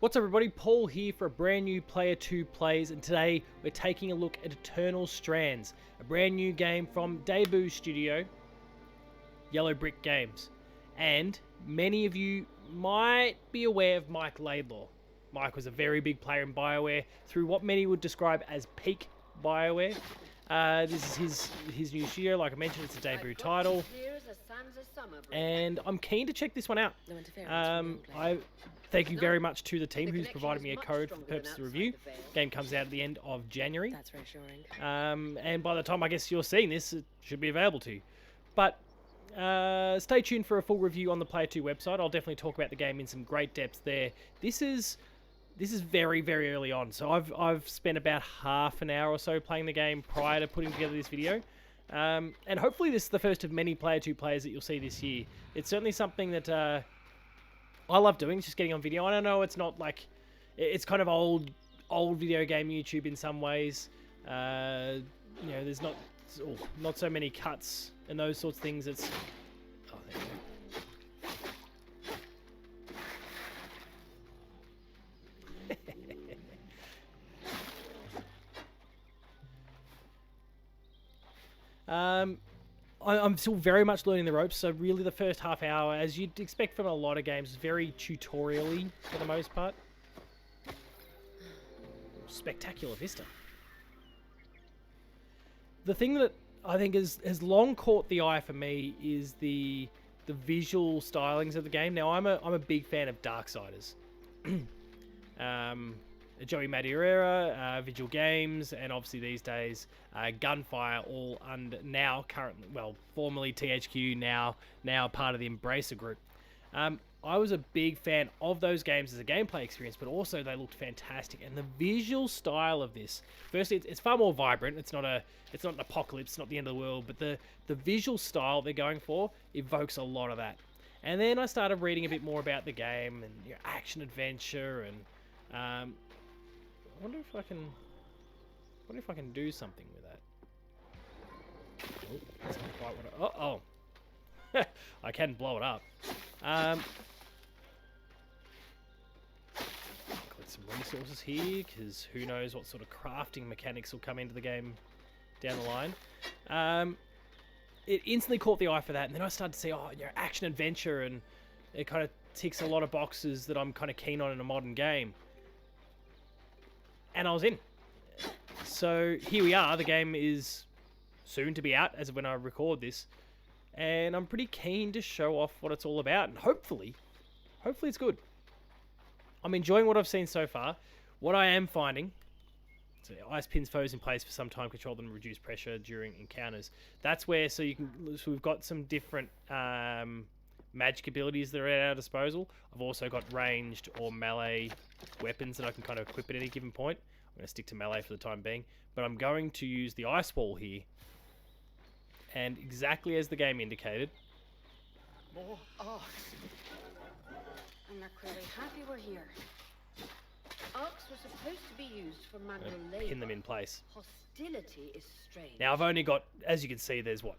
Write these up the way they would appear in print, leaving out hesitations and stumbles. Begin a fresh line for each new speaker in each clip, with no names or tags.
What's up everybody, Paul here for a brand new Player 2 Plays, and today we're taking a look at Eternal Strands, a brand new game from Debut Studio, Yellow Brick Games. And many of you might be aware of Mike Laidlaw. Mike was a very big player in BioWare through what many would describe as peak BioWare. This is his new studio, like I mentioned, it's a debut title. And I'm keen to check this one out. I thank you very much to the team who's provided me a code for the purpose of the review. Game comes out at the end of January.
That's reassuring.
And by the time I guess you're seeing this, it should be available to you. But stay tuned for a full review on the Player 2 website. I'll definitely talk about the game in some great depth there. This is very, very early on, so I've spent about half an hour or so playing the game prior to putting together this video. And hopefully this is the first of many Player 2 plays that you'll see this year. It's certainly something that I love doing, just getting on video. And I know it's not like, it's kind of old video game YouTube in some ways. You know, there's not so many cuts and those sorts of things. It's, oh, there you go. I'm still very much learning the ropes, so really the first half hour, as you'd expect from a lot of games, is very tutorial-y for the most part. Spectacular vista. The thing that I think has long caught the eye for me is the visual stylings of the game. Now, I'm a big fan of Darksiders. Joey Madureira, Visual Games, and obviously these days Gunfire, all under now currently, well, formerly THQ, now part of the Embracer Group. I was a big fan of those games as a gameplay experience, but also they looked fantastic. And the visual style of this, firstly, it's far more vibrant. It's not an apocalypse, it's not the end of the world, but the visual style they're going for evokes a lot of that. And then I started reading a bit more about the game and action adventure, and I wonder if I can do something with that. Oh, that's not quite what oh. I can blow it up. Collect some resources here, because who knows what sort of crafting mechanics will come into the game down the line. It instantly caught the eye for that, and then I started to see, action adventure, and it kind of ticks a lot of boxes that I'm kind of keen on in a modern game. And I was in. So here we are. The game is soon to be out as of when I record this, and I'm pretty keen to show off what it's all about, and hopefully it's good. I'm enjoying what I've seen so far. What I am finding, so ice pins foes in place for some time, control them, reduce pressure during encounters. That's where, so we've got some different magic abilities that are at our disposal. I've also got ranged or melee weapons that I can kind of equip at any given point. I'm going to stick to melee for the time being, but I'm going to use the ice wall here. And exactly as the game indicated,
More arcs. And they're clearly happy we're here. Arcs were supposed to be used for manual labor.
pin them in place.
Hostility is strange.
Now I've only got, as you can see, there's what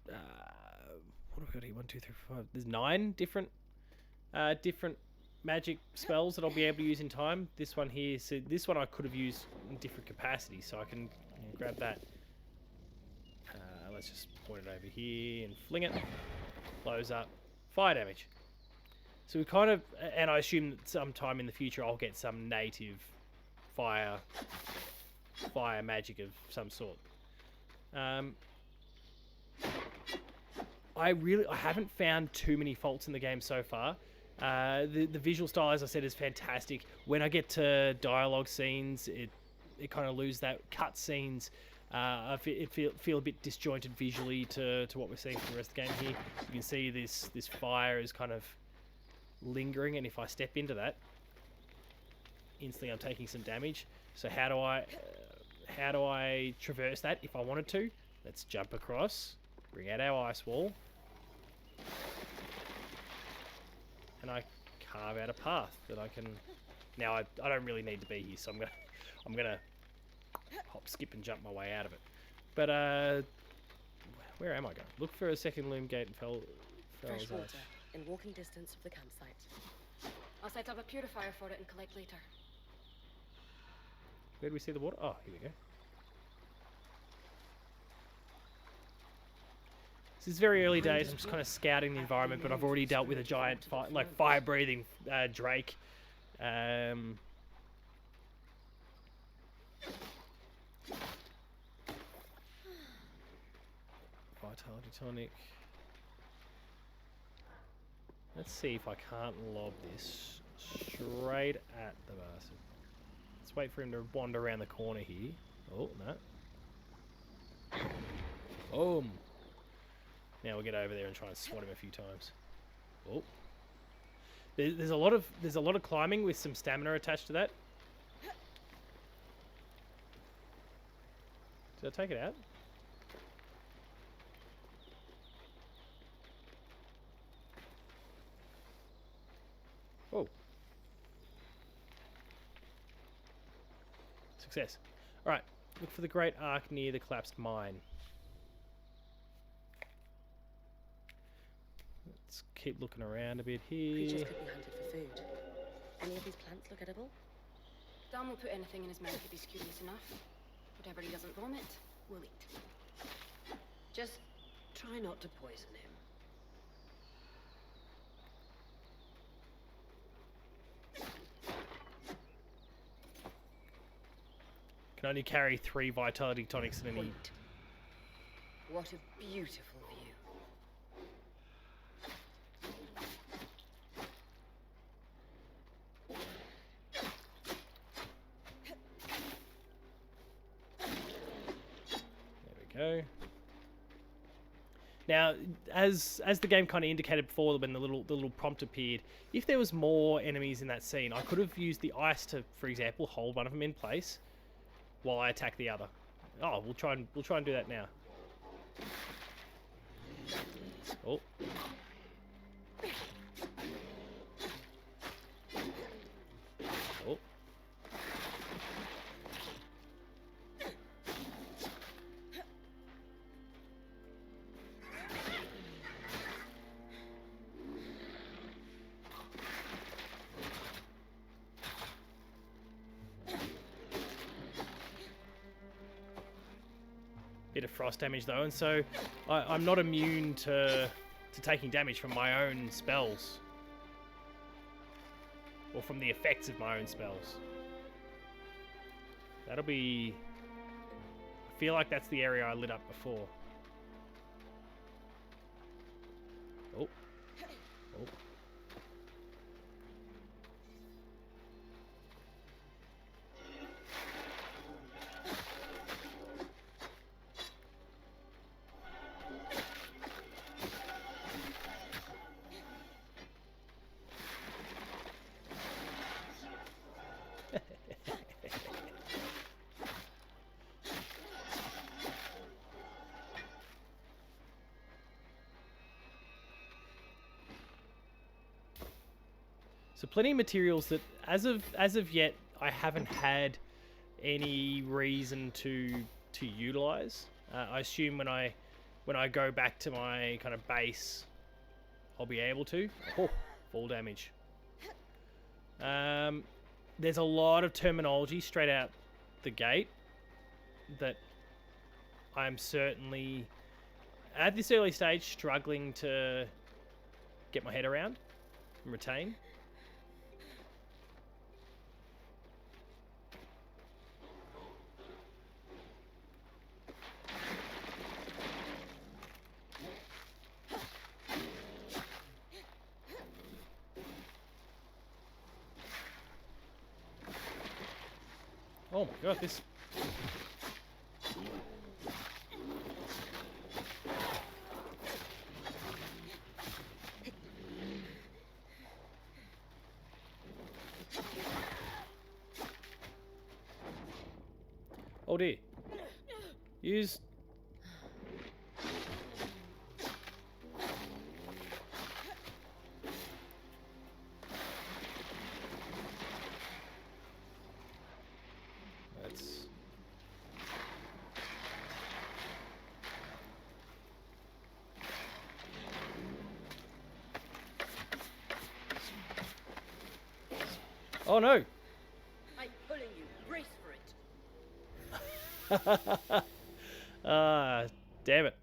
have I got here? 1, 2, 3, 4, 5. There's 9 different magic spells that I'll be able to use in time. This one here, so this one I could have used in different capacities, so I can grab that. Let's just point it over here and fling it. Blows up. Fire damage. So we kind of, and I assume that sometime in the future I'll get some native fire magic of some sort. I haven't found too many faults in the game so far. The visual style, as I said, is fantastic. When I get to dialogue scenes, it kind of loses that. Cut scenes, I feel a bit disjointed visually to what we're seeing from the rest of the game here. You can see this fire is kind of lingering, and if I step into that, instantly I'm taking some damage. So how do I traverse that if I wanted to? Let's jump across, bring out our ice wall, and I carve out a path that I can. Now I don't really need to be here, so I'm gonna hop, skip, and jump my way out of it. But where am I going? Look for a second loom gate and fell.
Fresh water in walking distance of the campsite. I'll set up a purifier for it and collect later.
Where do we see the water? Oh, here we go. This is very early days. I'm just kind of scouting the environment, but I've already dealt with a giant, fire-breathing drake. Vitality tonic. Let's see if I can't lob this straight at the bastard. Let's wait for him to wander around the corner here. Oh, no. Boom. Now we'll get over there and try and swat him a few times. Oh. There's a lot of climbing with some stamina attached to that. Did I take it out? Oh. Success. Alright, look for the great arc near the collapsed mine. Let's keep looking around a bit here.
Creatures could be hunted for food. Any of these plants look edible?
Dan will put anything in his mouth if he's curious enough. Whatever he doesn't vomit, we'll eat.
Just try not to poison him.
Can only carry 3 vitality tonics in any.
What a beautiful view.
There we go. Now, as the game kind of indicated before, when the little prompt appeared, if there was more enemies in that scene, I could have used the ice to, for example, hold one of them in place while I attack the other. Oh, we'll try and do that now. Oh. Oh. Bit of frost damage though, and so I'm not immune to taking damage from my own spells. Or from the effects of my own spells. That'll be... I feel like that's the area I lit up before. Oh. Oh. So plenty of materials that, as of yet, I haven't had any reason to utilize. I assume when I go back to my kind of base, I'll be able to. Oh, fall damage. There's a lot of terminology straight out the gate that I'm certainly, at this early stage, struggling to get my head around and retain. Oh my god, this... Oh dear. Use... That's... Oh no!
I'm pulling you. Brace for it.
Ah, damn it.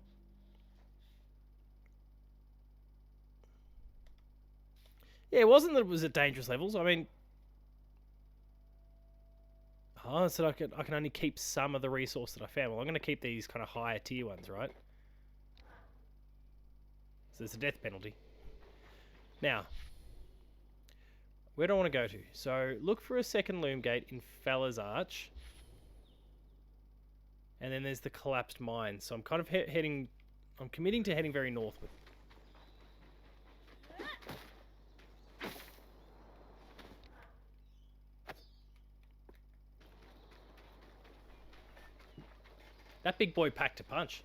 Yeah, it wasn't that it was at dangerous levels. I mean, oh, so I can only keep some of the resource that I found. Well, I'm going to keep these kind of higher tier ones, right? So there's a death penalty. Now, where do I want to go to? So look for a second loom gate in Fella's Arch. And then there's the collapsed mine. So I'm kind of heading... I'm committing to heading very northward. That big boy packed a punch.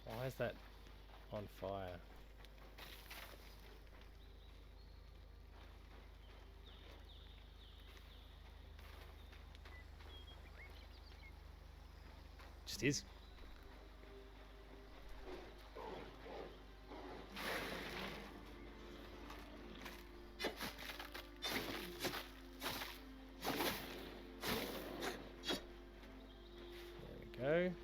Why is that on fire? Just is. There we go.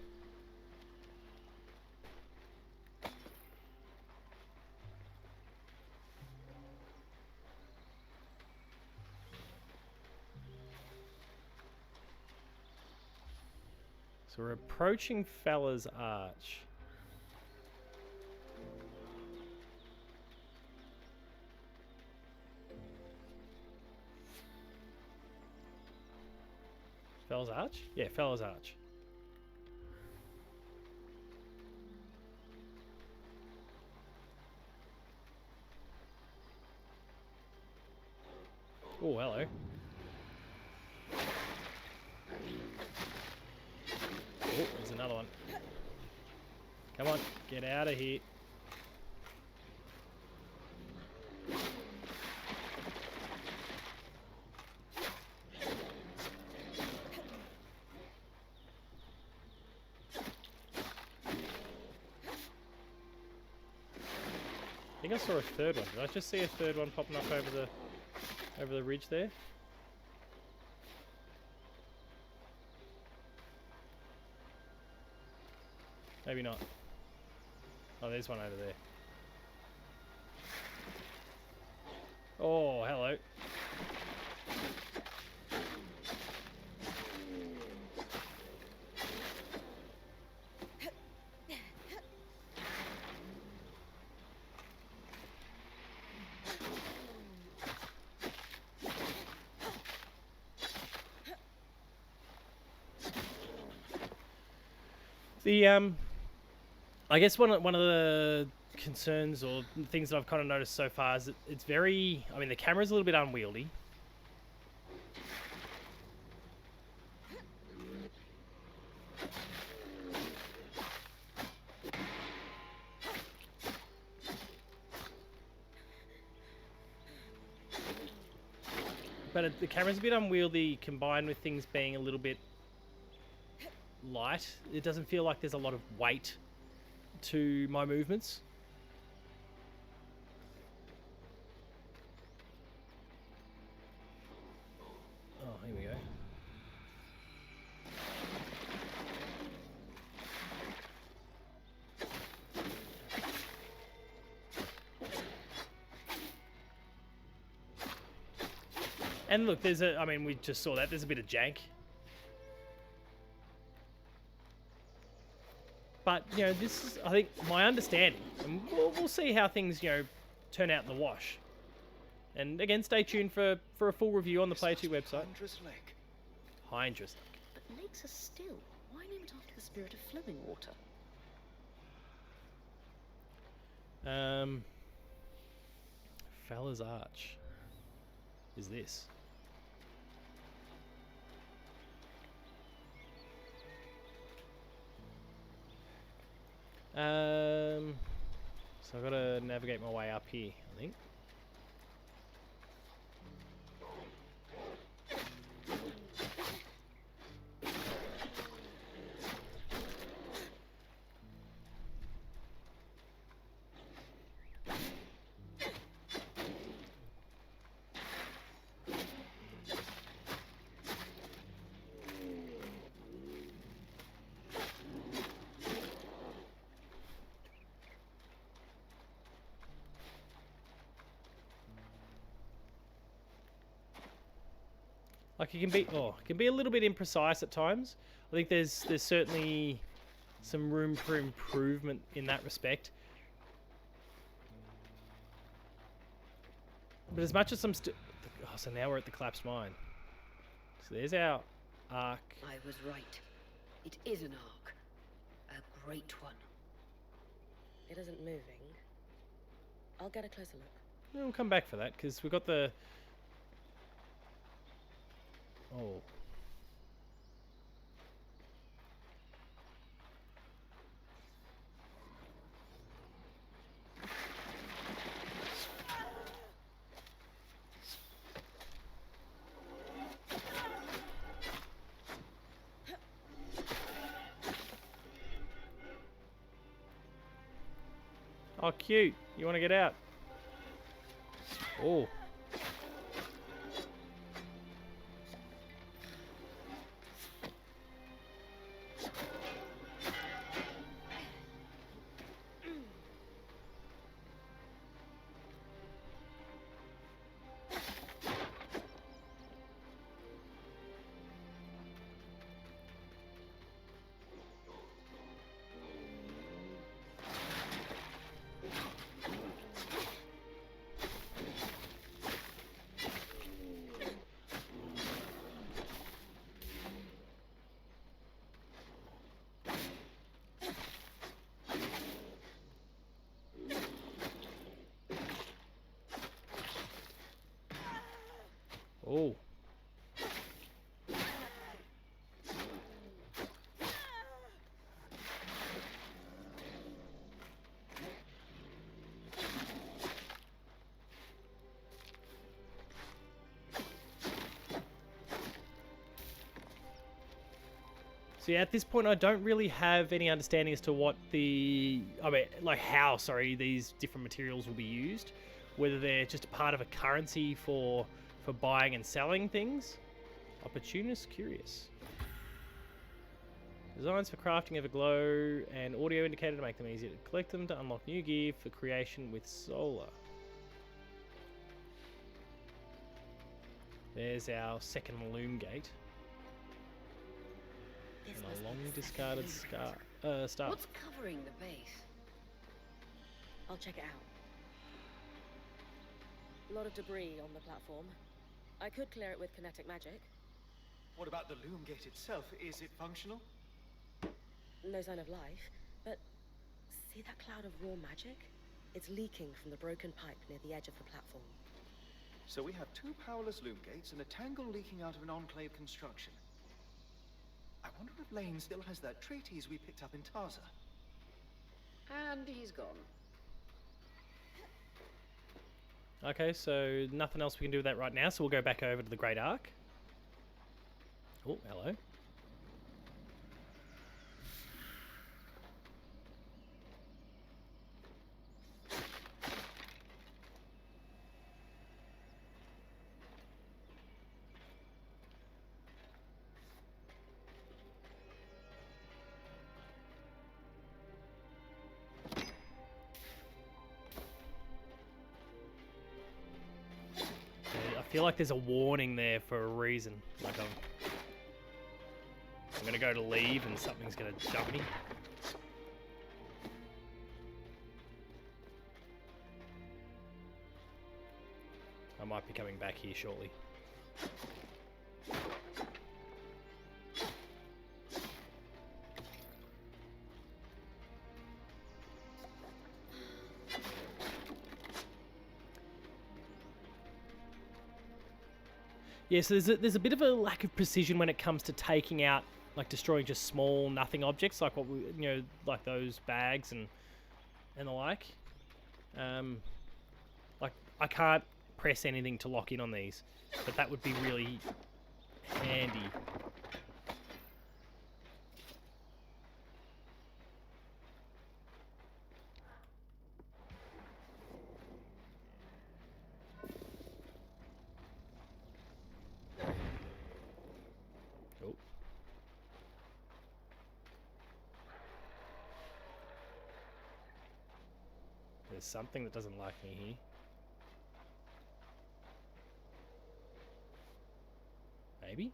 So we're approaching Fella's Arch. Fella's Arch? Yeah, Fella's Arch. Oh, hello. Oh, there's another one. Come on, get out of here. I think I saw a third one. Did I just see a third one popping up over the ridge there? Maybe not. Oh, there's one over there. Oh, hello. I guess one of the concerns or things that I've kind of noticed so far is that it's very... I mean, the camera's a little bit unwieldy. But the camera's a bit unwieldy combined with things being a little bit light. It doesn't feel like there's a lot of weight to my movements. Oh, here we go. And look, there's a... I mean, we just saw that. There's a bit of jank. But, you know, this is, I think, my understanding. And we'll see how things, you know, turn out in the wash. And again, stay tuned for a full review on the Play 2 website. High interest.
But lakes are still. Why name it after the spirit of flowing water?
Fella's Arch is this. So I've got to navigate my way up here, I think. Like it can be a little bit imprecise at times. I think there's certainly some room for improvement in that respect. But as much as I'm still, oh, so now we're at the collapsed mine. So there's our arc.
I was right. It is an ark. A great one.
It isn't moving. I'll get a closer look.
We'll come back for that because we've got the. Oh. Oh, cute. You want to get out? Oh. Oh. So yeah, at this point I don't really have any understanding as to what how these different materials will be used. Whether they're just a part of a currency for buying and selling things. Opportunist curious. Designs for crafting of a glow and audio indicator to make them easier to collect them to unlock new gear for creation with solar. There's our second loom gate. And a long discarded staff.
What's covering the base?
I'll check it out. A lot of debris on the platform. I could clear it with kinetic magic.
What about the loom gate itself? Is it functional?
No sign of life, but see that cloud of raw magic? It's leaking from the broken pipe near the edge of the platform.
So we have two powerless loom gates and a tangle leaking out of an enclave construction. I wonder if Lane still has that treatise we picked up in Taza.
And he's gone.
Okay, so nothing else we can do with that right now, so we'll go back over to the Great Ark. Oh, hello. I feel like there's a warning there for a reason. Like I'm gonna go to leave and something's gonna jump me. I might be coming back here shortly. Yeah, so there's a bit of a lack of precision when it comes to taking out like destroying just small nothing objects, like what we, like those bags and the like. Like I can't press anything to lock in on these, but that would be really handy. Oh. There's something that doesn't like me here. Maybe?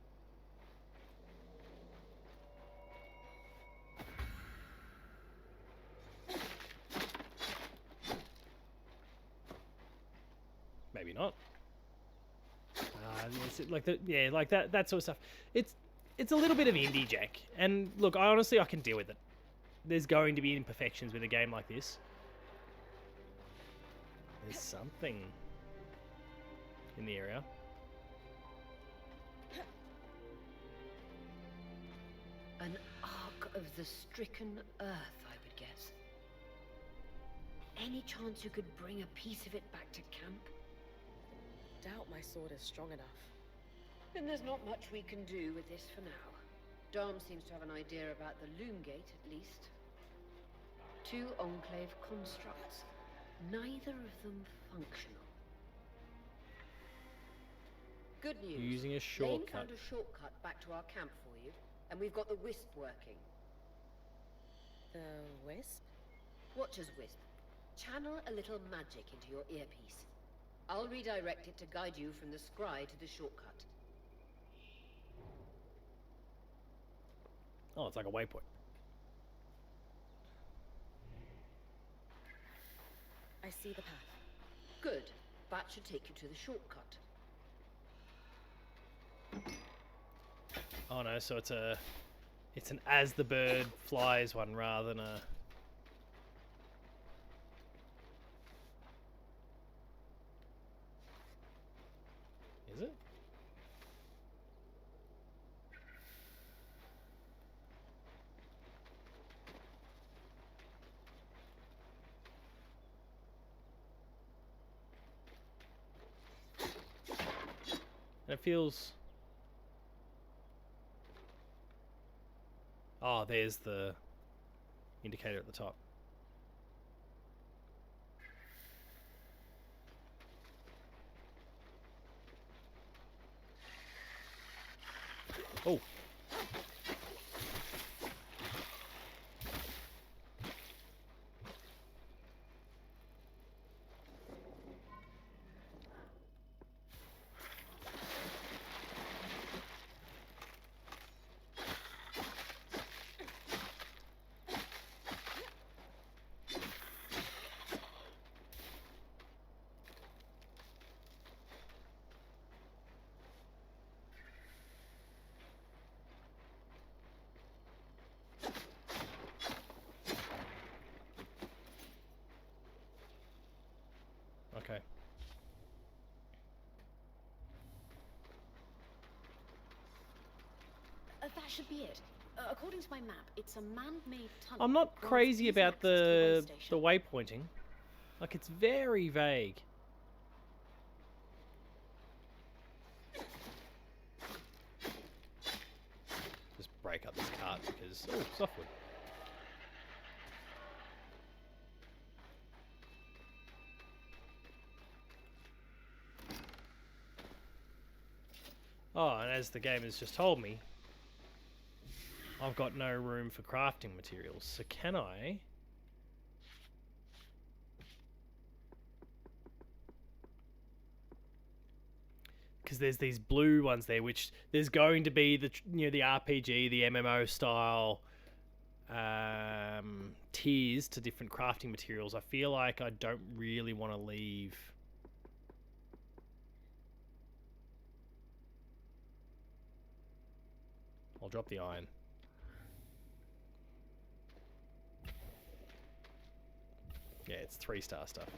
Maybe not. Like that sort of stuff. It's a little bit of indie jack, and look, I can deal with it. There's going to be imperfections with a game like this. There's something in the area.
An ark of the stricken earth, I would guess. Any chance you could bring a piece of it back to camp?
Doubt my sword is strong enough.
Then there's not much we can do with this for now. Dom seems to have an idea about the loom gate, at least. 2 enclave constructs, neither of them functional. Good news.
Using a
Lane
shortcut.
found a shortcut back to our camp for you, and we've got the wisp working.
The wisp?
Watch as wisp. Channel a little magic into your earpiece. I'll redirect it to guide you from the scry to the shortcut.
Oh, it's like a waypoint.
I see the path.
Good. That should take you to the shortcut.
Oh no, so it's an as the bird flies one rather than a... Is it? And it feels... Oh, there's the indicator at the top. Oh. Okay.
That should be it. According to my map, it's a man-made tunnel.
I'm not
that grants
crazy
easy
about
access to the
the
way
waypointing. Like, it's very vague. Just break up this cart because... Oh, softwood. Oh, and as the game has just told me, I've got no room for crafting materials. So can I... Because there's these blue ones there, which there's going to be the the RPG, the MMO style tiers to different crafting materials. I feel like I don't really want to leave. I'll drop the iron. Yeah, it's 3-star stuff.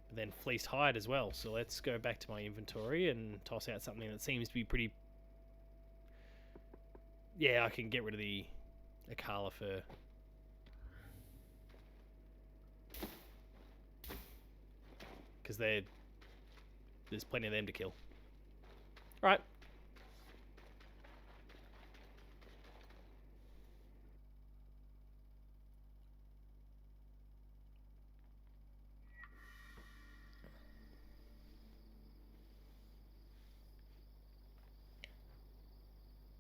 But then fleeced hide as well. So let's go back to my inventory and toss out something that seems to be pretty yeah, I can get rid of the Akala fur. Because there's plenty of them to kill. Alright.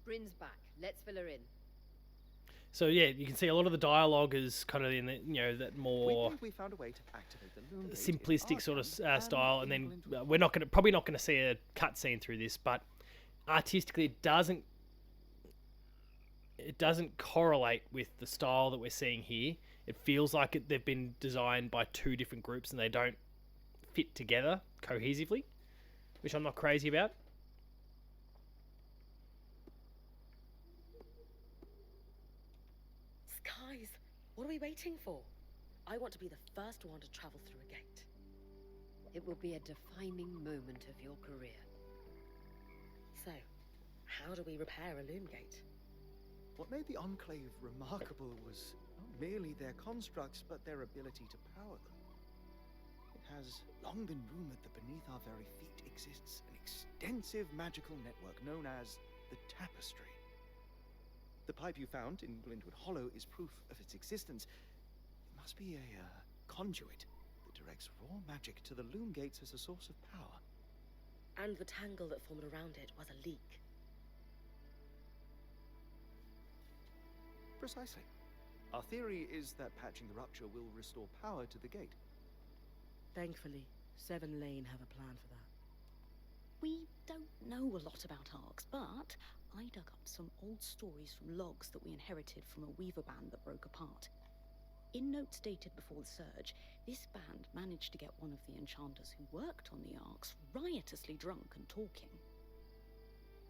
Bryn's back. Let's fill her in.
So yeah, you can see a lot of the dialogue is kind of in the, that
We
more
think we found a way to activate the loom gate in
simplistic
our
sort of
camp and
style, and
people
then
into
we're probably not gonna see a cutscene through this, but artistically it doesn't correlate with the style that we're seeing here. It feels like they've been designed by two different groups and they don't fit together cohesively, which I'm not crazy about.
Skies, what are we waiting for? I want to be the first one to travel through a gate.
It will be a defining moment of your career.
So, how do we repair a loom gate?
What made the Enclave remarkable was not merely their constructs, but their ability to power them. It has long been rumored that beneath our very feet exists an extensive magical network known as the Tapestry. The pipe you found in Glintwood Hollow is proof of its existence. It must be a conduit that directs raw magic to the loom gates as a source of power.
And the tangle that formed around it was a leak.
Precisely. Our theory is that patching the rupture will restore power to the gate.
Thankfully, Seven Lane have a plan for that.
We don't know a lot about Arcs, but I dug up some old stories from logs that we inherited from a weaver band that broke apart. In notes dated before the surge, this band managed to get one of the enchanters who worked on the Arcs riotously drunk and talking.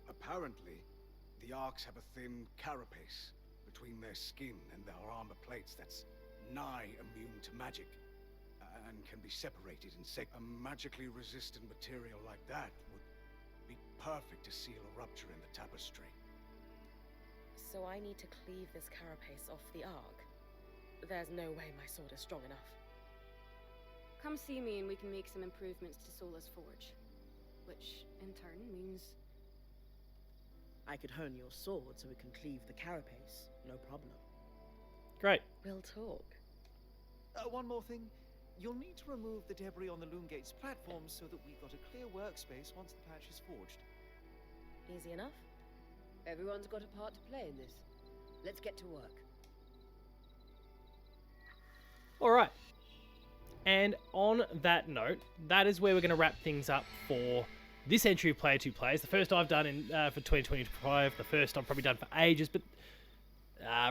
Apparently, the Arcs have a thin carapace between their skin and their armor plates that's nigh immune to magic, and can be separated and a magically resistant material like that would be perfect to seal a rupture in the tapestry.
So I need to cleave this carapace off the Ark? There's no way my sword is strong enough.
Come see me and we can make some improvements to Sola's forge. Which, in turn, means...
I could hone your sword so we can cleave the carapace, no problem.
Great.
We'll talk.
One more thing. You'll need to remove the debris on the loom gate's platform so that we've got a clear workspace once the patch is forged.
Easy enough?
Everyone's got a part to play in this. Let's get to work.
All right. And on that note, that is where we're going to wrap things up for this entry of Player 2 Plays. The first I've done for 2025, the first I've probably done for ages, but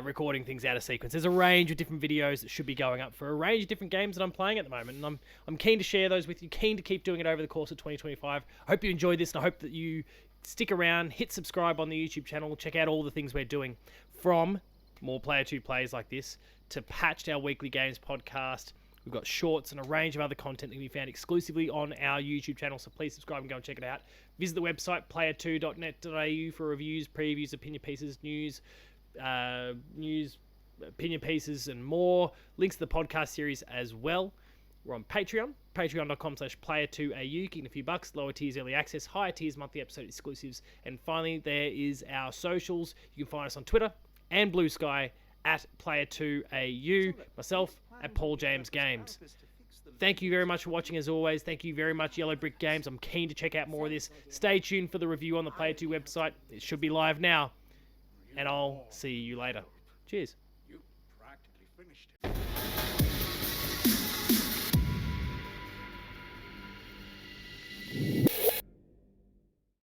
recording things out of sequence. There's a range of different videos that should be going up for a range of different games that I'm playing at the moment, and I'm keen to share those with you, keen to keep doing it over the course of 2025. I hope you enjoyed this, and I hope that you stick around, hit subscribe on the YouTube channel, check out all the things we're doing, from more Player 2 Plays like this, to Patched, our weekly games podcast. We've got shorts and a range of other content that can be found exclusively on our YouTube channel, so please subscribe and go and check it out. Visit the website, player2.net.au, for reviews, previews, opinion pieces, news, opinion pieces, and more. Links to the podcast series as well. We're on Patreon, patreon.com/player2au. Getting a few bucks, lower tiers early access, higher tiers monthly episode exclusives. And finally, there is our socials. You can find us on Twitter and Blue Sky at player2au, myself at Paul James Games. Thank you very much for watching as always. Thank you very much, Yellow Brick Games. I'm keen to check out more of this. Stay tuned for the review on the Player 2 website. It should be live now. And I'll see you later. Cheers.
You practically finished it.